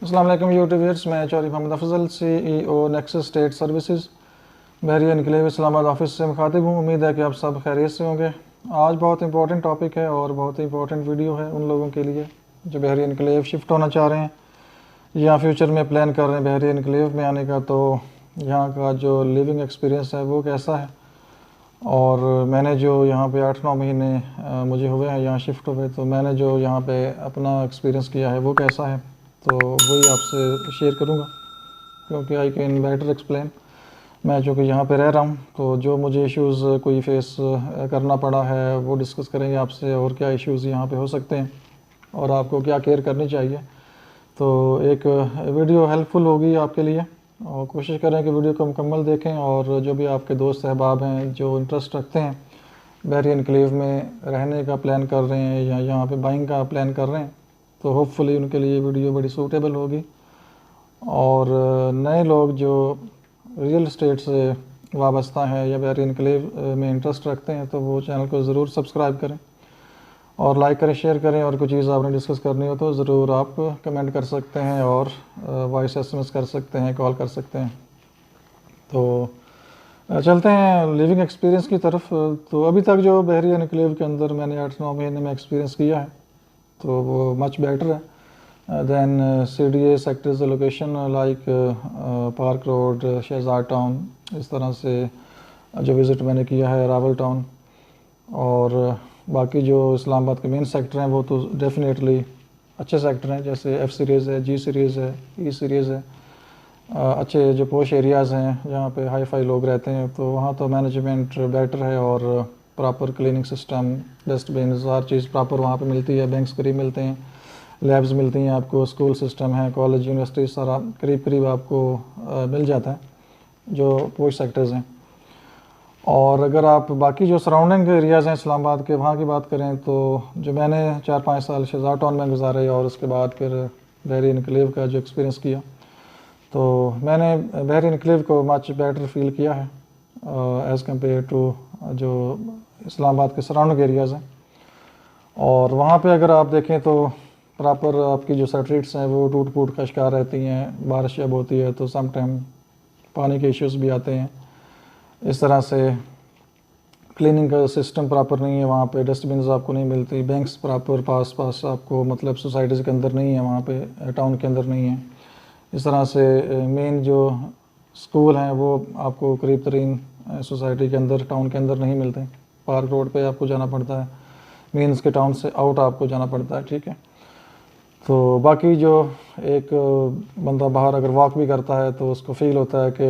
अस्सलाम वालेकुम YouTube viewers, मैं Chaudhry Mohammad Afzal CEO Nexus state services Bahria enclave Islamabad office से मुखातिब हूँ। उम्मीद है कि आप सब खैरियत से होंगे। आज बहुत इंपॉर्टेंट टॉपिक है और बहुत ही इंपॉर्टेंट वीडियो है उन लोगों के लिए जो बहरिया इनकलेव शिफ्ट होना चाह रहे हैं या फ्यूचर में प्लान कर रहे हैं बहरिया इनकलेव में आने का। तो यहाँ का जो लिविंग एक्सपीरियंस है वो कैसा है, और मैंने जो यहाँ पे 8-9 महीने मुझे हुए हैं यहाँ शिफ्ट हुए, तो मैंने जो यहाँ पे अपना एक्सपीरियंस किया है वो कैसा है, तो वही आपसे शेयर करूँगा क्योंकि आई कैन बेटर एक्सप्लेन। मैं जो कि यहाँ पे रह रहा हूँ, तो जो मुझे इश्यूज़ कोई फेस करना पड़ा है वो डिस्कस करेंगे आपसे, और क्या इश्यूज़ यहाँ पे हो सकते हैं और आपको क्या केयर करनी चाहिए। तो एक वीडियो हेल्पफुल होगी आपके लिए, और कोशिश करें कि वीडियो को मुकम्मल देखें। और जो भी आपके दोस्त अहबाब हैं जो इंटरेस्ट रखते हैं बहरिया इनकलेव में रहने का प्लान कर रहे हैं या यहाँ पे बाइंग का प्लान कर रहे हैं, तो होपफुली उनके लिए वीडियो बड़ी सूटेबल होगी। और नए लोग जो रियल एस्टेट से वाबस्ता हैं या बहरिया इनकलेव में इंटरेस्ट रखते हैं, तो वो चैनल को ज़रूर सब्सक्राइब करें और लाइक करें, शेयर करें। और कोई चीज़ आपने डिस्कस करनी हो तो ज़रूर आप कमेंट कर सकते हैं और वॉइस SMS कर सकते हैं, कॉल कर सकते हैं। तो चलते हैं लिविंग एक्सपीरियंस की तरफ। तो अभी तक जो बहरिया इनकलेव के अंदर मैंने 8-9 महीने में एक्सपीरियंस किया है, तो वो मच बेटर है than CDA sectors location like Park Road, Shahzad Town, इस तरह से जो विज़िट मैंने किया है रावल टाउन। और बाकी जो इस्लामाबाद के मेन सेक्टर हैं वो तो डेफिनेटली अच्छे सेक्टर हैं, जैसे F सीरीज़ है, G सीरीज़ है, E सीरीज़ है। अच्छे जो पोश एरियाज़ हैं जहाँ पे हाई फाई लोग रहते हैं, तो वहाँ तो मैनेजमेंट बेटर है और प्रॉपर क्लीनिंग सिस्टम, डस्टबिन, हर चीज़ प्रॉपर वहाँ पे मिलती है। बैंक्स करीब मिलते हैं, लैब्स मिलती हैं आपको, स्कूल सिस्टम है, कॉलेज यूनिवर्सिटी सारा करीब करीब आपको मिल जाता है जो पोश सेक्टर्स हैं। और अगर आप बाकी जो सराउंडिंग एरियाज़ हैं इस्लामाबाद के, वहाँ की बात करें, तो जो मैंने 4-5 साल शहजाद टाउन में गुजारे और उसके बाद फिर बहरिया इनकलेव का जो एक्सपीरियंस किया, तो मैंने बहरिया इनकलेव को मच बेटर फील किया है एज़ कम्पेयर टू जो इस्लामाबाद के सराउंडिंग एरियाज़ हैं। और वहाँ पे अगर आप देखें तो प्रॉपर आपकी जो स्ट्रीट्स हैं वो टूट फूट का शिकार रहती हैं। बारिश जब होती है तो सम टाइम पानी के इश्यूज़ भी आते हैं। इस तरह से क्लीनिंग का सिस्टम प्रॉपर नहीं है वहाँ पे, डस्टबिन आपको नहीं मिलती, बैंक्स प्रॉपर पास पास आपको मतलब सोसाइटीज़ के अंदर नहीं है, वहाँ पे टाउन के अंदर नहीं है। इस तरह से मेन जो स्कूल हैं वो आपको करीब तरीन सोसाइटी के अंदर, टाउन के अंदर नहीं मिलते। पार्क रोड पे आपको जाना पड़ता है, मीन्स के टाउन से आउट आपको जाना पड़ता है, ठीक है। तो बाकी जो एक बंदा बाहर अगर वॉक भी करता है तो उसको फील होता है कि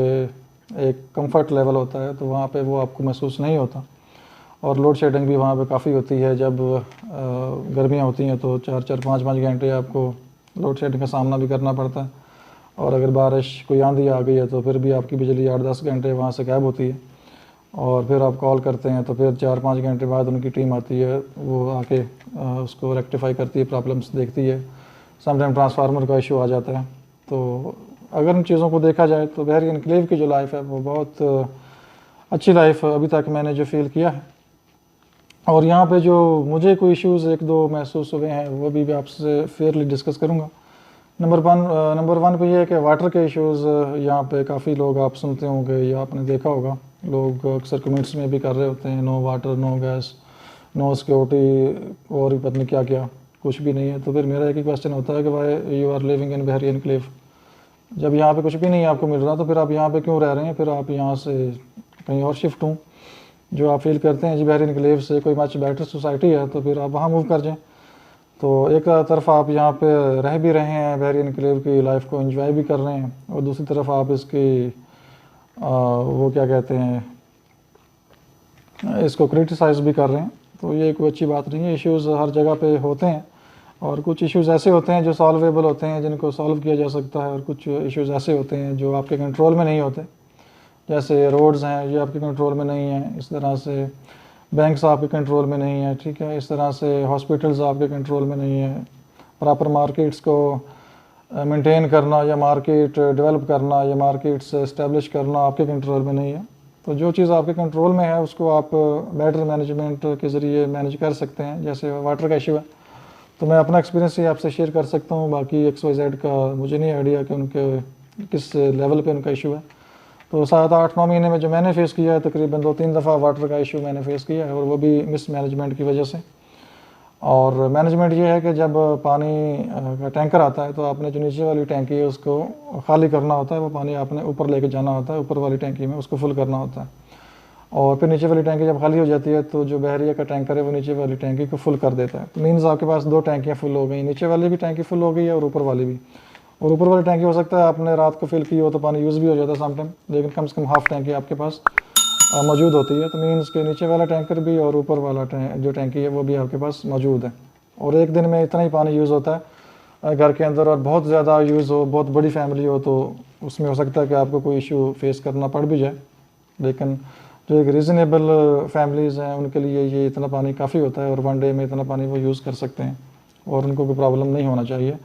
एक कंफर्ट लेवल होता है, तो वहाँ पे वो आपको महसूस नहीं होता। और लोड शेडिंग भी वहाँ पे काफ़ी होती है। जब गर्मियाँ होती हैं तो 4-4, 5-5 घंटे आपको लोड शेडिंग का सामना भी करना पड़ता है। और अगर बारिश कोई आंधी आ गई है तो फिर भी आपकी बिजली 8-10 घंटे वहाँ से गायब होती है। और फिर आप कॉल करते हैं तो फिर 4-5 घंटे बाद उनकी टीम आती है, वो आके उसको रेक्टिफाई करती है, प्रॉब्लम्स देखती है। समटाइम ट्रांसफार्मर का इशू आ जाता है। तो अगर इन चीज़ों को देखा जाए तो बहरिया इनकलेव की जो लाइफ है वो बहुत अच्छी लाइफ अभी तक मैंने जो फील किया है। और यहाँ पे जो मुझे कोई इश्यूज़ 1-2 महसूस हुए हैं वो भी आपसे फेयरली डिस्कस करूँगा। नंबर वन पे ये है कि वाटर के इश्यूज़ यहाँ पे काफ़ी लोग आप सुनते होंगे या आपने देखा होगा, लोग अक्सर कमेंट्स में भी कर रहे होते हैं, no water, no gas, no security, और भी पता नहीं क्या क्या, कुछ भी नहीं है। तो फिर मेरा एक ही क्वेश्चन होता है कि why you are living in Bahria Enclave. जब यहाँ पे कुछ भी नहीं आपको मिल रहा तो फिर आप यहाँ पे क्यों रह रहे हैं? फिर आप यहाँ से कहीं और शिफ्ट हों। जो आप फील करते हैं जी बहरिया इनकलेव से कोई मच बेटर सोसाइटी है, तो फिर आप वहाँ मूव कर जाएँ। तो एक तरफ आप यहाँ पे रह भी रहे हैं, बहरिया इनकलेव की लाइफ को एंजॉय भी कर रहे हैं, और दूसरी तरफ आप इसकी वो क्या कहते हैं, इसको क्रिटिसाइज़ भी कर रहे हैं। तो ये कोई अच्छी बात नहीं है। इश्यूज़ हर जगह पे होते हैं, और कुछ इश्यूज़ ऐसे होते हैं जो सॉल्वेबल होते हैं, जिनको सॉल्व किया जा सकता है, और कुछ इश्यूज़ ऐसे होते हैं जो आपके कंट्रोल में नहीं होते। जैसे रोड्स हैं, ये आपके कंट्रोल में नहीं है। इस तरह से बैंक्स आपके कंट्रोल में नहीं है, ठीक है। इस तरह से हॉस्पिटल्स आपके कंट्रोल में नहीं है। प्रॉपर मार्केट्स को मेंटेन करना या मार्केट डेवलप करना या मार्केट्स इस्टेब्लिश करना आपके कंट्रोल में नहीं है। तो जो चीज़ आपके कंट्रोल में है उसको आप बेटर मैनेजमेंट के ज़रिए मैनेज कर सकते हैं। जैसे वाटर का इशू है, तो मैं अपना एक्सपीरियंस ही आपसे शेयर कर सकता हूँ, बाकी XYZ का मुझे नहीं आइडिया कि उनके किस लेवल पे उनका इशू है। तो 7-8-9 महीने में जो मैंने फ़ेस किया है, तकरीबन 2-3 दफ़ा वाटर का इशू मैंने फ़ेस किया है, और वो भी मिस मैनेजमेंट की वजह से। और मैनेजमेंट ये है कि जब पानी का टैंकर आता है तो आपने जो नीचे वाली टैंकी है उसको खाली करना होता है, वो पानी आपने ऊपर लेके जाना होता है, ऊपर वाली टैंकी में उसको फुल करना होता है। और फिर नीचे वाली टैंकी जब खाली हो जाती है तो जो बहरिया का टैंकर है वो नीचे वाली टैंकी को फुल कर देता है। तो मीन्स आपके पास 2 टैंकियाँ फुल हो गई, नीचे वाली भी टैंकी फुल हो गई है और ऊपर वाली भी। और ऊपर वाली टैंकी हो सकता है आपने रात को फिल की हो तो पानी यूज़ भी हो जाता है समटाइम, लेकिन कम से कम हाफ टैंकी आपके पास मौजूद होती है। तो मीन्स के नीचे वाला टैंकर भी और ऊपर वाला जो टैंकी है वो भी आपके पास मौजूद है। और एक दिन में इतना ही पानी यूज़ होता है घर के अंदर, और बहुत ज़्यादा यूज़ हो, बहुत बड़ी फैमिली हो तो उसमें हो सकता है कि आपको कोई इशू फेस करना पड़ भी जाए। लेकिन जो एक रीज़नेबल फैमिलीज़ हैं उनके लिए ये इतना पानी काफ़ी होता है, और वन डे में इतना पानी वो यूज़ कर सकते हैं और उनको कोई प्रॉब्लम नहीं होना चाहिए।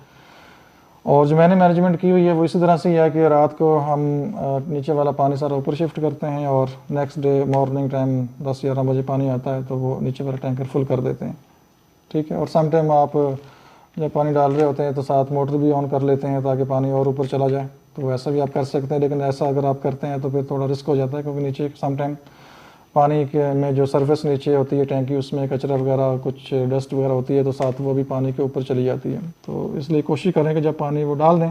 और जो मैंने मैनेजमेंट की हुई है वो इसी तरह से ही है कि रात को हम नीचे वाला पानी सारा ऊपर शिफ्ट करते हैं, और नेक्स्ट डे मॉर्निंग टाइम 10-11 बजे पानी आता है तो वो नीचे वाला टैंकर फुल कर देते हैं। ठीक है। और सम टाइम आप जब पानी डाल रहे होते हैं तो साथ मोटर भी ऑन कर लेते हैं ताकि पानी और ऊपर चला जाए, तो वैसा भी आप कर सकते हैं। लेकिन ऐसा अगर आप करते हैं तो फिर थोड़ा रिस्क हो जाता है, क्योंकि नीचे सम टाइम पानी के में जो सरफेस नीचे होती है टैंकी उसमें कचरा वगैरह कुछ डस्ट वगैरह होती है तो साथ वो भी पानी के ऊपर चली जाती है। तो इसलिए कोशिश करें कि जब पानी वो डाल दें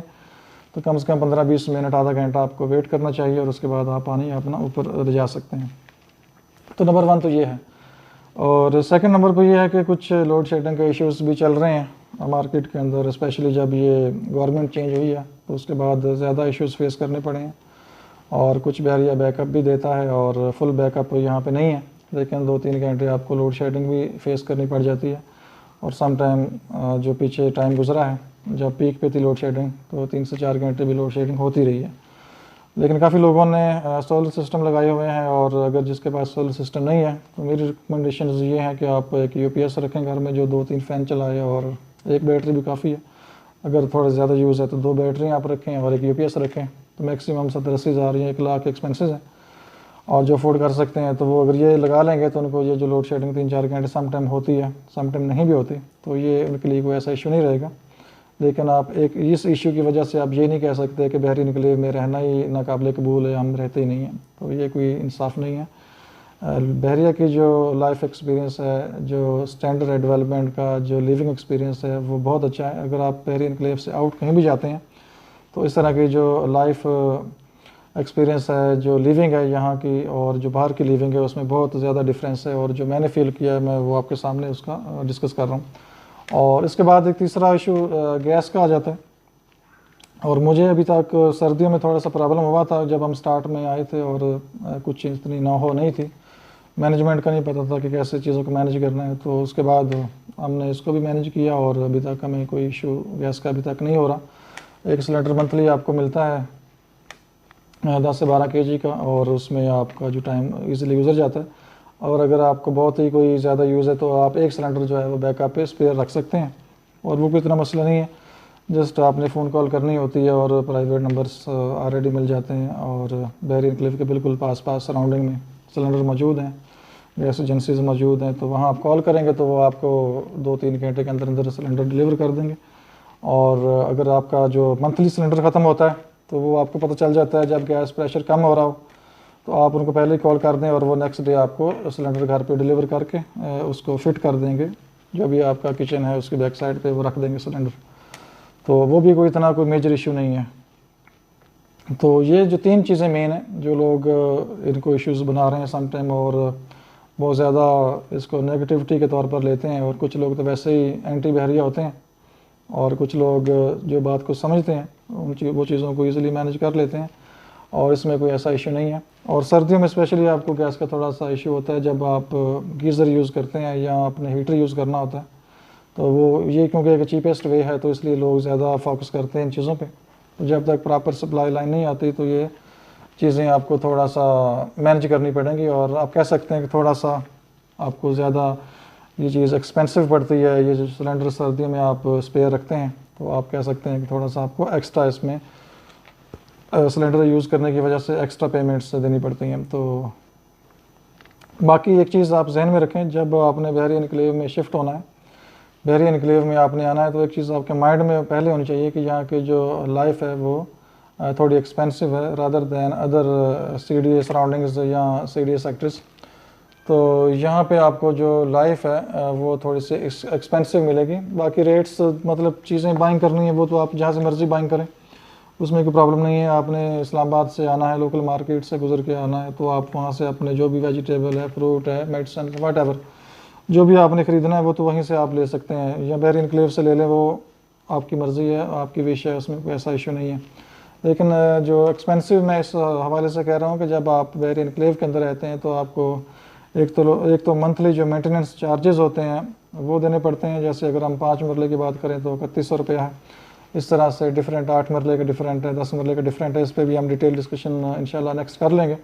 तो कम से कम 15-20 मिनट, आधा घंटा आपको वेट करना चाहिए, और उसके बाद आप पानी अपना ऊपर ले जा सकते हैं। तो नंबर 1 तो ये है। और सेकंड नंबर पर यह है कि कुछ लोड शेडिंग के इश्यूज़ भी चल रहे हैं मार्केट के अंदर, स्पेशली जब ये गवर्नमेंट चेंज हुई है तो उसके बाद ज़्यादा इश्यूज़ फेस करने पड़े हैं। और कुछ बहरिया बैकअप भी देता है और फुल बैकअप यहाँ पे नहीं है, लेकिन 2-3 घंटे आपको लोड शेडिंग भी फेस करनी पड़ जाती है। और सम टाइम जो पीछे टाइम गुजरा है जब पीक पे थी लोड शेडिंग तो 3 से 4 घंटे भी लोड शेडिंग होती रही है। लेकिन काफ़ी लोगों ने सोलर सिस्टम लगाए हुए हैं, और अगर जिसके पास सोलर सिस्टम नहीं है तो मेरी रिकमेंडेशन ये है कि आप एक UPS रखें घर में जो 2-3 फ़ैन चलाए, और एक बैटरी भी काफ़ी है। अगर थोड़ा ज़्यादा यूज़ है तो 2 बैटरी आप रखें और एक UPS रखें, तो मैक्सिमम 70-80 हज़ार या 1 लाख एक्सपेंसेस हैं। और जो अफोर्ड कर सकते हैं तो वो अगर ये लगा लेंगे तो उनको ये जो लोड शेडिंग 3-4 घंटे सम टाइम होती है, सम टाइम नहीं भी होती, तो ये उनके लिए कोई ऐसा इशू नहीं रहेगा। लेकिन आप एक इस इशू की वजह से आप ये नहीं कह सकते कि बहरी निकले में रहना ही नाकाबिले कबूल है, हम रहते ही नहीं हैं, तो ये कोई इंसाफ नहीं है। बहरिया की जो लाइफ एक्सपीरियंस है, जो स्टैंडर्ड है डेवलपमेंट का, जो लिविंग एक्सपीरियंस है वो बहुत अच्छा है। अगर आप बहरी इनक्लेव से आउट कहीं भी जाते हैं तो इस तरह की जो लाइफ एक्सपीरियंस है, जो लिविंग है यहाँ की और जो बाहर की लिविंग है, उसमें बहुत ज़्यादा डिफरेंस है। और जो मैंने फील किया है मैं वो आपके सामने उसका डिस्कस कर रहा हूँ। और इसके बाद एक तीसरा इशू गैस का आ जाता है। और मुझे अभी तक सर्दियों में थोड़ा सा प्रॉब्लम हुआ था जब हम स्टार्ट में आए थे, और कुछ इतनी नहीं थी, मैनेजमेंट का नहीं पता था कि कैसे चीज़ों को मैनेज करना है। तो उसके बाद हमने इसको भी मैनेज किया, और अभी तक हमें कोई इशू गैस का अभी तक नहीं हो रहा। एक सिलेंडर मंथली आपको मिलता है 10 से 12 kg का, और उसमें आपका जो टाइम ईज़िली गुजर जाता है। और अगर आपको बहुत ही कोई ज़्यादा यूज़ है तो आप एक सिलेंडर जो है वो बैकअप पे स्पेयर रख सकते हैं, और वो कोई इतना मसला नहीं है। जस्ट आपने फ़ोन कॉल करनी होती है और प्राइवेट नंबर्स ऑलरेडी मिल जाते हैं, और बहरी इनक्लेव के बिल्कुल पास सराउंडिंग में सिलेंडर मौजूद हैं, गैस एजेंसीज मौजूद हैं। तो वहाँ आप कॉल करेंगे तो वो आपको 2-3 घंटे के अंदर अंदर सिलेंडर डिलीवर कर देंगे। और अगर आपका जो मंथली सिलेंडर ख़त्म होता है तो वो आपको पता चल जाता है जब गैस प्रेशर कम हो रहा हो, तो आप उनको पहले ही कॉल कर दें और वो नेक्स्ट डे आपको सिलेंडर घर पे डिलीवर करके उसको फिट कर देंगे। जो भी आपका किचन है उसकी बैक साइड पे वो रख देंगे सिलेंडर, तो वो भी कोई इतना कोई मेजर इशू नहीं है। तो ये जो 3 चीज़ें मेन हैं जो लोग इनको इश्यूज़ बना रहे हैं सम टाइम, और बहुत ज़्यादा इसको नेगेटिविटी के तौर पर लेते हैं। और कुछ लोग तो वैसे ही एंटी बहरिया होते हैं, और कुछ लोग जो बात को समझते हैं वो चीज़ों को ईज़िली मैनेज कर लेते हैं, और इसमें कोई ऐसा इशू नहीं है। और सर्दियों में स्पेशली आपको गैस का थोड़ा सा इशू होता है जब आप गीज़र यूज़ करते हैं या आपने हीटर यूज़ करना होता है, तो वो ये क्योंकि एक चीपेस्ट वे है तो इसलिए लोग ज़्यादा फोकस करते हैं इन चीज़ों पे। तो जब तक प्रॉपर सप्लाई लाइन नहीं आती तो ये चीज़ें आपको थोड़ा सा मैनेज करनी पड़ेंगी। और आप कह सकते हैं कि थोड़ा सा आपको ज़्यादा ये चीज़ एक्सपेंसिव पड़ती है। ये जो सिलेंडर सर्दियों में आप स्पेयर रखते हैं तो आप कह सकते हैं कि थोड़ा सा आपको एक्स्ट्रा इसमें सिलेंडर यूज़ करने की वजह से एक्स्ट्रा पेमेंट्स देनी पड़ती हैं। तो बाकी एक चीज़ आप जहन में रखें, जब आपने बहरी इनक्लेव में शिफ्ट होना है बहरी एनक्लेव में आपने आना है तो एक चीज़ आपके माइंड में पहले होनी चाहिए कि यहाँ की जो लाइफ है वो थोड़ी एक्सपेंसिव है rather than other CDA surroundings या CDA सेक्टर्स। तो यहाँ पे आपको जो लाइफ है वो थोड़ी सी एक्सपेंसिव मिलेगी। बाकी रेट्स मतलब चीज़ें बाइंग करनी है वो तो आप जहाँ से मर्ज़ी बाइंग करें, उसमें कोई प्रॉब्लम नहीं है। आपने इस्लामाबाद से आना है, लोकल मार्केट से गुजर के आना है, तो आप वहाँ से अपने जो भी वेजिटेबल है, फ्रूट है, मेडिसन, वट जो भी आपने ख़रीदना है वो तो वहीं से आप ले सकते हैं, या बहरी एनक्लेव से ले लें, वो आपकी मर्ज़ी है, आपकी विश है, उसमें कोई ऐसा इशू नहीं है। लेकिन जो एक्सपेंसिव मैं इस हवाले से कह रहा हूँ कि जब आप बहरी एनक्लेव के अंदर रहते हैं तो आपको एक तो मंथली जो मेंटेनेंस चार्जेस होते हैं वो देने पड़ते हैं। जैसे अगर हम 5 मरले की बात करें तो 3100 रुपया है। इस तरह से डिफरेंट 8 मरले का डिफरेंट है, 10 मरले का डिफरेंट है। इस पर भी हम डिटेल डिस्कशन इंशाल्लाह नेक्स्ट कर लेंगे।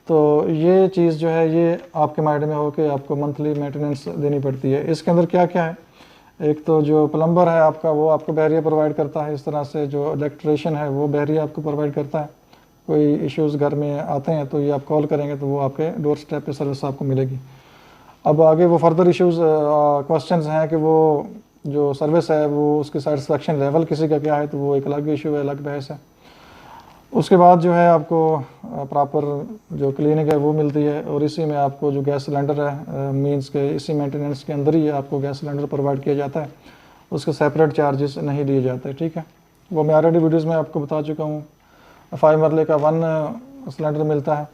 तो ये चीज़ जो है ये आपके माइंड में हो कि आपको मंथली मेंटेनेंस देनी पड़ती है। इसके अंदर क्या क्या है, एक तो जो प्लम्बर है आपका वो आपको बहरिया प्रोवाइड करता है। इस तरह से जो इलेक्ट्रिशियन है वो बहरिया आपको प्रोवाइड करता है। कोई इश्यूज़ घर में आते हैं तो ये आप कॉल करेंगे तो वो आपके डोर स्टेप पे सर्विस आपको मिलेगी। अब आगे वो फर्दर इश्यूज़ क्वेश्चंस हैं कि वो जो सर्विस है वो उसकी सेटिस्फेक्शन लेवल किसी का क्या है, तो वो एक अलग इशू है, अलग बहस है। उसके बाद जो है आपको प्रॉपर जो क्लिनिक है वो मिलती है, और इसी में आपको जो गैस सिलेंडर है मींस के इसी मेंटेनेंस के अंदर ही आपको गैस सिलेंडर प्रोवाइड किया जाता है, उसके सेपरेट चार्जेस नहीं लिए जाते। ठीक है, वो मैं ऑलरेडी वीडियोज़ में आपको बता चुका हूँ। 5 मरले का 1 सिलेंडर मिलता है।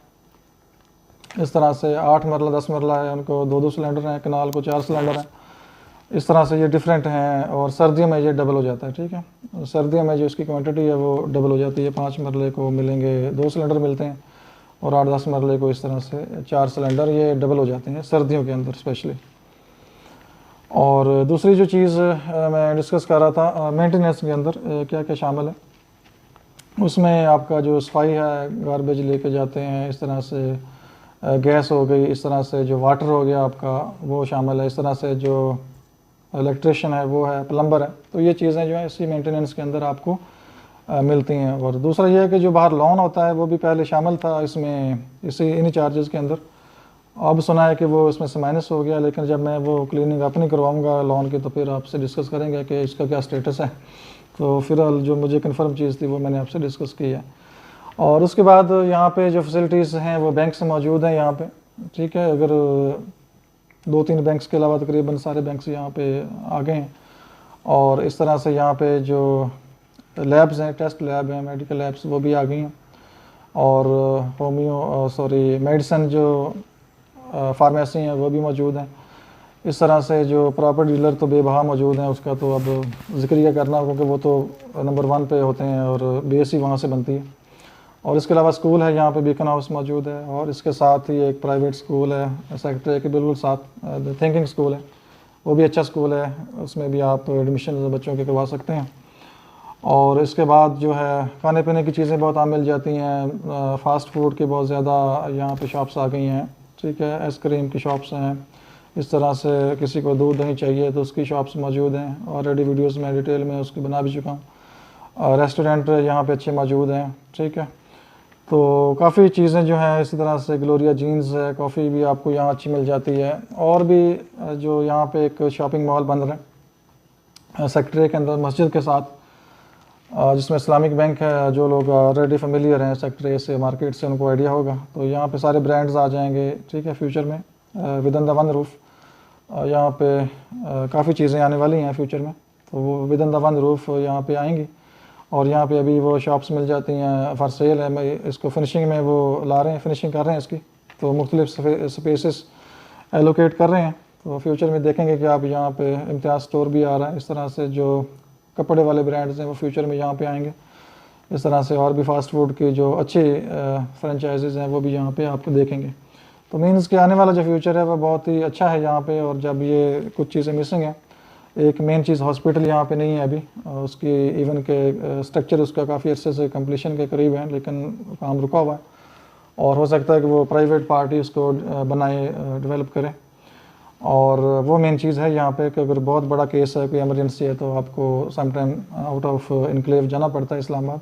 इस तरह से 8 मरला 10 मरला है उनको 2-2 सिलेंडर हैं, कनाल को 4 सिलेंडर हैं। इस तरह से ये डिफरेंट हैं। और सर्दियों में ये डबल हो जाता है। ठीक है, सर्दियों में जो इसकी क्वांटिटी है वो डबल हो जाती है। 5 मरले को मिलेंगे 2 सिलेंडर मिलते हैं, और 8-10 मरले को इस तरह से 4 सिलेंडर ये डबल हो जाते हैं सर्दियों के अंदर स्पेशली। और दूसरी जो चीज़ मैं डिस्कस कर रहा था मेंटेनेंस के अंदर क्या क्या शामिल है, उसमें आपका जो सफाई है, गार्बेज लेके जाते हैं, इस तरह से गैस हो गई, इस तरह से जो वाटर हो गया आपका वो शामिल है, इस तरह से जो इलेक्ट्रिशियन है वो है, प्लम्बर है। तो ये चीज़ें जो है इसी मेंटेनेंस के अंदर आपको मिलती हैं। और दूसरा ये है कि जो बाहर लोन होता है वो भी पहले शामिल था इसमें, इसी इन्हीं चार्जेस के अंदर। अब सुना है कि वो इसमें से माइनस हो गया, लेकिन जब मैं वो क्लीनिंग अपनी करवाऊँगा लोन की तो फिर आपसे डिस्कस करेंगे कि इसका क्या स्टेटस है। तो फिलहाल जो मुझे कन्फर्म चीज़ थी वो मैंने आपसे डिस्कस की है। और उसके बाद यहाँ पे जो फैसिलिटीज़ हैं वो बैंक से मौजूद हैं यहाँ पे। ठीक है, अगर 2-3 बैंक्स के अलावा तकरीबन सारे बैंक्स यहाँ पे आ गए हैं। और इस तरह से यहाँ पे जो लैब्स हैं, टेस्ट लैब हैं, मेडिकल लैब्स, वो भी आ गई हैं। और मेडिसन जो फार्मेसी हैं वो भी मौजूद हैं। इस तरह से जो प्रॉपर्टी डीलर तो बेबहा मौजूद हैं, उसका तो अब जिक्र करना, क्योंकि वो तो नंबर 1 पे होते हैं और बेस ही वहाँ से बनती है। और इसके अलावा स्कूल है यहाँ पे, बीकन हाउस मौजूद है, और इसके साथ ही एक प्राइवेट स्कूल है सेक्रेटरी के बिल्कुल साथ, थिंकिंग स्कूल है, वो भी अच्छा स्कूल है, उसमें भी आप एडमिशन बच्चों के करवा सकते हैं। और इसके बाद जो है खाने पीने की चीज़ें बहुत आम मिल जाती हैं। फ़ास्ट फूड की बहुत ज़्यादा यहाँ पे शॉप्स आ गई हैं। ठीक है, आइसक्रीम की शॉप्स हैं, इस तरह से किसी को दूध दही चाहिए तो उसकी शॉप्स मौजूद हैं। ऑलरेडी वीडियोस में डिटेल में उसकी बना भी चुका हूँ। रेस्टोरेंट यहाँ पे अच्छे मौजूद हैं। ठीक है, तो काफ़ी चीज़ें जो हैं, इसी तरह से ग्लोरिया जीन्स है, कॉफ़ी भी आपको यहाँ अच्छी मिल जाती है। और भी जो यहाँ पे एक शॉपिंग मॉल बन रहा है सेक्टर के अंदर मस्जिद के साथ, जिसमें इस्लामिक बैंक है। जो लोग ऑलरेडी फेमिलियर हैं सेक्टर ए से, मार्केट से, उनको आइडिया होगा। तो यहाँ पे सारे ब्रांड्स आ जाएंगे। ठीक है, फ्यूचर में with in the one roof यहाँ पे काफ़ी चीज़ें आने वाली हैं फ्यूचर में, तो वो with in the one roof यहाँ पे आएंगी। और यहाँ पे अभी वो शॉप्स मिल जाती हैं फॉर सेल है। मैं इसको फिनिशिंग में वो ला रहे हैं, फिनिशिंग कर रहे हैं इसकी, तो मुख्तलिफ स्पेसेस एलोकेट कर रहे हैं। तो फ्यूचर में देखेंगे कि आप यहाँ पे इम्तियाज़ स्टोर भी आ रहा है। इस तरह से जो कपड़े वाले ब्रांड्स हैं वो फ्यूचर में यहाँ पे आएंगे। इस तरह से और भी फास्ट फूड की जो अच्छे फ्रेंचाइजीज़ हैं वो भी यहाँ पे आपको देखेंगे। तो मीन्स कि आने वाला जो फ्यूचर है वो बहुत ही अच्छा है यहाँ पे। और जब ये कुछ चीज़ें मिसिंग हैं, एक मेन चीज़ हॉस्पिटल यहाँ पे नहीं है अभी, उसकी इवन के स्ट्रक्चर उसका काफ़ी अर्से से कंप्लीशन के करीब है, लेकिन काम रुका हुआ है। और हो सकता है कि वो प्राइवेट पार्टी उसको बनाए, डेवलप करे। और वो मेन चीज़ है यहाँ पे कि अगर बहुत बड़ा केस है, कोई एमरजेंसी है, तो आपको समटाइम आउट ऑफ इनक्लेव जाना पड़ता है इस्लामाबाद।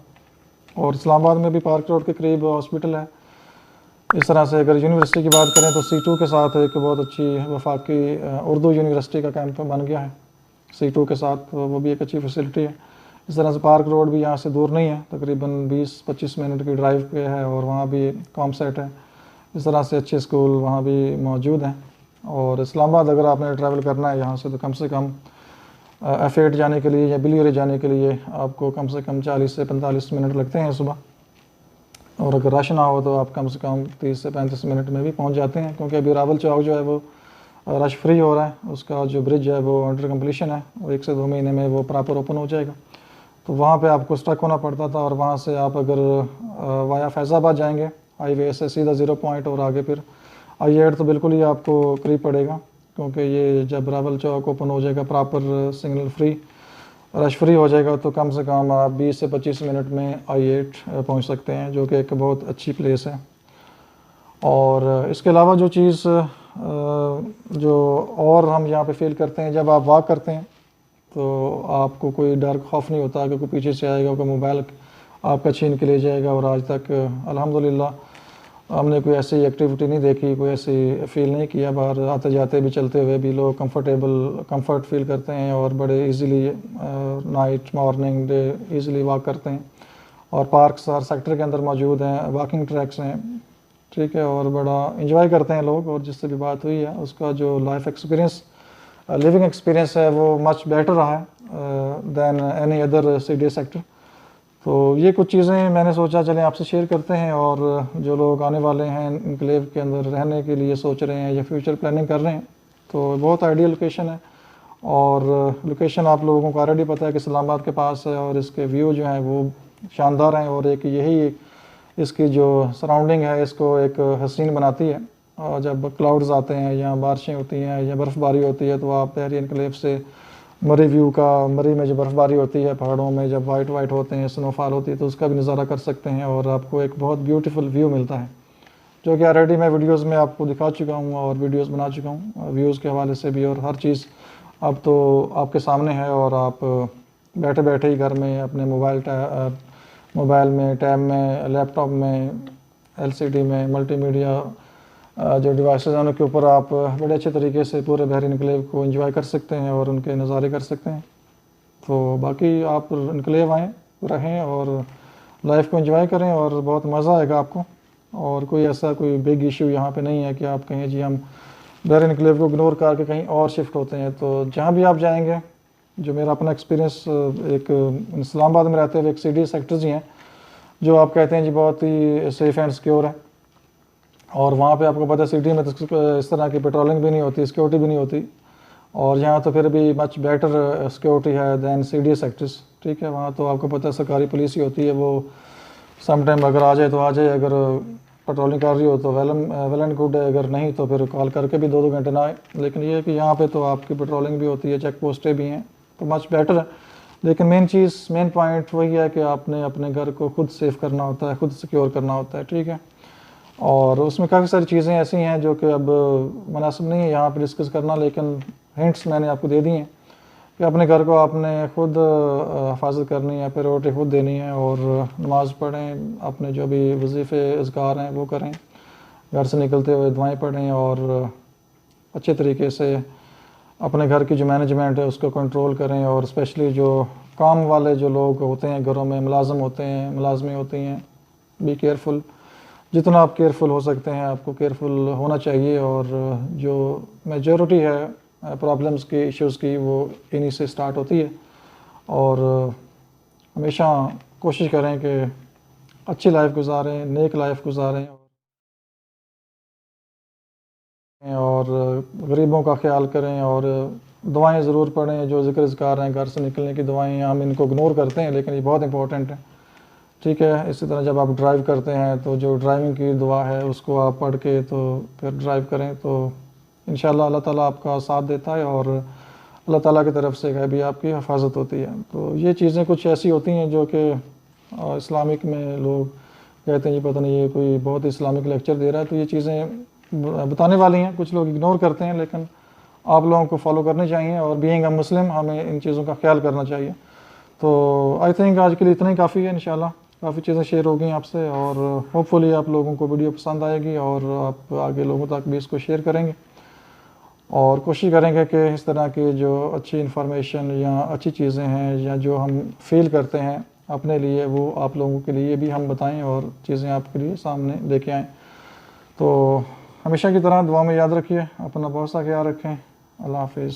और इस्लामाबाद में भी पार्क रोड के करीब हॉस्पिटल है। इस तरह से अगर यूनिवर्सिटी की बात करें तो C2 के साथ एक बहुत अच्छी वफाकी उर्दू यूनिवर्सिटी का कैंप बन गया है। C2 के साथ, तो वो भी एक अच्छी फैसिलिटी है। इस तरह से पार्क रोड भी यहाँ से दूर नहीं है, तकरीबन 20-25 मिनट की ड्राइव पे है, और वहाँ भी कॉमसेट है। इस तरह से अच्छे स्कूल वहाँ भी मौजूद हैं। और इस्लामाबाद अगर आपने ट्रैवल करना है यहाँ से, तो कम से कम F8 जाने के लिए या बिलियरी जाने के लिए आपको कम से कम 40 से 45 मिनट लगते हैं सुबह, और अगर रश ना हो तो आप कम से कम 30 से 35 मिनट में भी पहुंच जाते हैं, क्योंकि अभी रावल चौक जो है वो रश फ्री हो रहा है। उसका जो ब्रिज है वो अंडर कंप्लीशन है, और 1 से 2 महीने में वो प्रॉपर ओपन हो जाएगा। तो वहाँ पे आपको स्टक होना पड़ता था, और वहाँ से आप अगर वाया फैज़ाबाद जाएंगे हाईवे से सीधा 0 पॉइंट और आगे फिर I8, तो बिल्कुल ही आपको करीब पड़ेगा, क्योंकि ये जब रावल चौक ओपन हो जाएगा proper signal free rush free हो जाएगा, तो कम से कम आप 20 से 25 मिनट में I8 पहुंच सकते हैं, जो कि एक बहुत अच्छी प्लेस है। और इसके अलावा जो चीज़ जो और हम यहाँ पे फील करते हैं, जब आप वॉक करते हैं तो आपको कोई डर खौफ नहीं होता कि कोई पीछे से आएगा, कोई मोबाइल आपका छीन के ले जाएगा। और आज तक अल्हम्दुलिल्लाह हमने कोई ऐसी एक्टिविटी नहीं देखी, कोई ऐसी फील नहीं किया। बाहर आते जाते भी, चलते हुए भी लोग कंफर्ट फील करते हैं, और बड़े easily night morning day easily walk करते हैं। और पार्क्स हर सेक्टर के अंदर मौजूद हैं, वॉकिंग ट्रैक्स हैं, ठीक है, और बड़ा इंजॉय करते हैं लोग। और जिससे भी बात हुई है उसका जो लाइफ एक्सपीरियंस, लिविंग एक्सपीरियंस है, वो मच बेटर रहा है than any other city sector. तो ये कुछ चीज़ें मैंने सोचा चलें आपसे शेयर करते हैं। और जो लोग आने वाले हैं इनक्लेव के अंदर रहने के लिए सोच रहे हैं या फ्यूचर प्लानिंग कर रहे हैं, तो बहुत आइडियल लोकेशन है। और लोकेशन आप लोगों को ऑलरेडी पता है कि इस्लामाबाद के पास है, और इसके व्यू जो हैं वो शानदार हैं, और एक यही इसकी जो सराउंडिंग है इसको एक हसीन बनाती है। और जब क्लाउड्स आते हैं या बारिशें होती हैं या बर्फ़बारी होती है, तो आप बहरी इनक्लेव से मरी व्यू का, मरी में जो बर्फ़बारी होती है पहाड़ों में, जब वाइट होते हैं, स्नोफॉल होती है, तो उसका भी नज़ारा कर सकते हैं, और आपको एक बहुत ब्यूटीफुल व्यू मिलता है, जो कि ऑलरेडी मैं वीडियोस में आपको दिखा चुका हूँ और वीडियोस बना चुका हूँ व्यूज़ के हवाले से भी। और हर चीज़ अब तो आपके सामने है, और आप बैठे बैठे ही घर में अपने मोबाइल में, टैब में, लैपटॉप में, LCD में, मल्टीमीडिया जो डिवाइसेस हैं उनके ऊपर आप बड़े अच्छे तरीके से पूरे बहरी इनक्लेव को एंजॉय कर सकते हैं और उनके नज़ारे कर सकते हैं। तो बाकी आप इनक्लेव आएँ, रहें और लाइफ को एंजॉय करें, और बहुत मज़ा आएगा आपको। और कोई ऐसा कोई बिग इशू यहाँ पे नहीं है कि आप कहें जी हम बहरी इनक्लेव को इग्नोर करके कहीं और शिफ्ट होते हैं। तो जहाँ भी आप जाएंगे, जो मेरा अपना एक्सपीरियंस एक इस्लामाबाद में रहते हुए एक सिटी सेक्टर्स ही हैं जो आप कहते हैं जी बहुत ही सेफ़ एंड सिक्योर है, और वहाँ पे आपको पता है सिटी में तो इस तरह की पेट्रोलिंग भी नहीं होती, सिक्योरिटी भी नहीं होती, और यहाँ तो फिर भी मच बेटर सिक्योरिटी है दैन सिटी सेक्टर्स, ठीक है। वहाँ तो आपको पता है सरकारी पुलिस ही होती है, वो सम टाइम अगर आ जाए तो आ जाए, अगर पेट्रोलिंग कर रही हो तो वेल एंड गुड है, अगर नहीं तो फिर कॉल करके भी 2-2 घंटे ना आए। लेकिन ये है कि यहाँ पे तो आपकी पेट्रोलिंग भी होती है, चेक पोस्टें भी हैं, तो मच बेटर है। लेकिन मेन पॉइंट वही है कि आपने अपने घर को खुद सेफ करना होता है, खुद सिक्योर करना होता है, ठीक है। और उसमें काफ़ी सारी चीज़ें ऐसी हैं जो कि अब मुनासिब नहीं है यहाँ पर डिस्कस करना, लेकिन हिंट्स मैंने आपको दे दी हैं कि अपने घर को आपने खुद हिफाजत करनी है, प्रायोरिटी खुद देनी है, और नमाज़ पढ़ें, अपने जो भी वजीफ़े अज़कार हैं वो करें, घर से निकलते हुए दुआएं पढ़ें, और अच्छे तरीके से अपने घर की जो मैनेजमेंट है उसको कंट्रोल करें। और स्पेशली जो काम वाले जो लोग होते हैं घरों में, मुलाजम होते हैं, मुलाजमें होती हैं, बी केयरफुल, जितना आप केयरफुल हो सकते हैं आपको केयरफुल होना चाहिए। और जो मेजॉरिटी है प्रॉब्लम्स की, इश्यूज़ की, वो इन्हीं से स्टार्ट होती है। और हमेशा कोशिश करें कि अच्छी लाइफ गुजारें, नेक लाइफ गुजारें, और गरीबों का ख्याल करें, और दुआएं ज़रूर पढ़ें। जो ज़िक्र ज़कार हैं घर से निकलने की दुआएं, हम इनको इग्नोर करते हैं लेकिन ये बहुत इंपॉर्टेंट है, ठीक है। इसी तरह जब आप ड्राइव करते हैं तो जो ड्राइविंग की दुआ है उसको आप पढ़ के तो फिर ड्राइव करें, तो इंशाअल्लाह अल्लाह ताला आपका साथ देता है, और अल्लाह ताला की तरफ से भी आपकी हिफाजत होती है। तो ये चीज़ें कुछ ऐसी होती हैं जो कि इस्लामिक में लोग कहते हैं ये पता नहीं ये कोई बहुत इस्लामिक लेक्चर दे रहा है, तो ये चीज़ें बताने वाली हैं, कुछ लोग इग्नोर करते हैं, लेकिन आप लोगों को फॉलो करनी चाहिए, और बीइंग अ मुस्लिम हमें इन चीज़ों का ख्याल करना चाहिए। तो आई थिंक आज के लिए इतना ही काफ़ी है। इंशाल्लाह काफ़ी चीज़ें शेयर हो गई आपसे, और होपफुली आप लोगों को वीडियो पसंद आएगी और आप आगे लोगों तक भी इसको शेयर करेंगे। और कोशिश करेंगे कि इस तरह की जो अच्छी इन्फॉर्मेशन या अच्छी चीज़ें हैं या जो हम फील करते हैं अपने लिए, वो आप लोगों के लिए भी हम बताएं और चीज़ें आपके लिए सामने लेके आएँ। तो हमेशा की तरह दुआ में याद रखिए, अपना बहुत सा ख्याल रखें। अल्लाह हाफिज़।